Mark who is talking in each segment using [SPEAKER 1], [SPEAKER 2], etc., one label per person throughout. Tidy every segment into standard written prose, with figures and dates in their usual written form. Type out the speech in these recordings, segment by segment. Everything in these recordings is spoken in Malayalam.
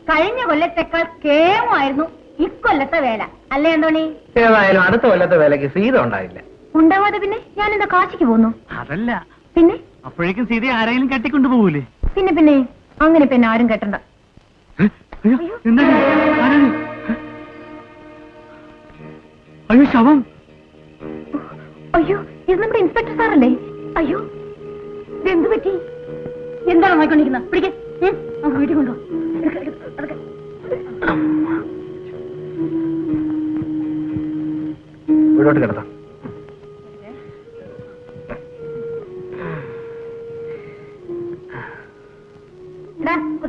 [SPEAKER 1] കഴിഞ്ഞ കൊല്ലത്തെക്കാൾ കേമായിരുന്നു ഇക്കൊല്ലത്തെ വേല അല്ലേ അന്തോണി?
[SPEAKER 2] ഏതായാലും അടുത്ത കൊല്ലത്തെ വേലയ്ക്ക് സീത ഉണ്ടായില്ല.
[SPEAKER 1] ഉണ്ടാവാതെ പിന്നെ ഞാൻ എന്താ കാശിക്ക് പോന്നു?
[SPEAKER 3] അതല്ല,
[SPEAKER 1] പിന്നെ
[SPEAKER 3] അപ്പോഴേക്കും സീതയെ ആരെങ്കിലും കെട്ടിക്കൊണ്ടു പോകൂലേ?
[SPEAKER 1] പിന്നെ പിന്നെ അങ്ങനെ പിന്നെ ആരും കെട്ടണ്ട.
[SPEAKER 3] അയ്യോ, ശവം!
[SPEAKER 1] അയ്യോ, ഇത് നമ്മുടെ ഇൻസ്പെക്ടർ സാറല്ലേ? അയ്യോ, എന്ത് പറ്റി? എന്താണ് നോക്കിക്കൊണ്ടിരിക്കുന്നത്? പിടിക്കേ, വീട്ടിൽ കൊണ്ടുപോ.
[SPEAKER 2] വീടോട്ട് കിടത്താം.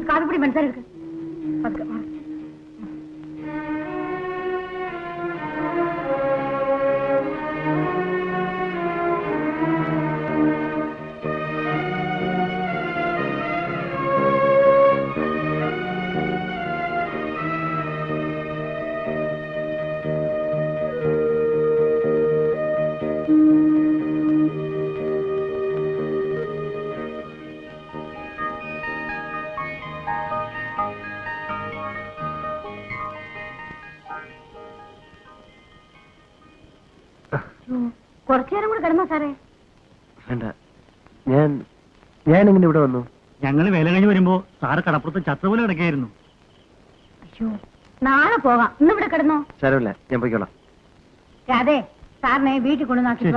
[SPEAKER 1] കാപ്പിപ്പൊടി മനസ്സിലാക്കി കുറച്ചുനേരം കൂടെ കിടന്നോ സാറേ?
[SPEAKER 2] വേണ്ട, ഞാൻ ഇങ്ങനെ ഇവിടെ വന്നു.
[SPEAKER 3] ഞങ്ങള് വേല കഴിഞ്ഞ് വരുമ്പോ സാറ് കടപ്പുറത്ത് ചത്തുപോലെ കിടക്കായിരുന്നു.
[SPEAKER 1] അയ്യോ, നാളെ പോകാം. ഇന്നിവിടെ കിടന്നോ?
[SPEAKER 2] സാരമില്ല, ഞാൻ പോയിക്കോളാം.
[SPEAKER 1] അതെ, സാറിനെ വീട്ടിൽ കൊണ്ടുവന്നാക്കി.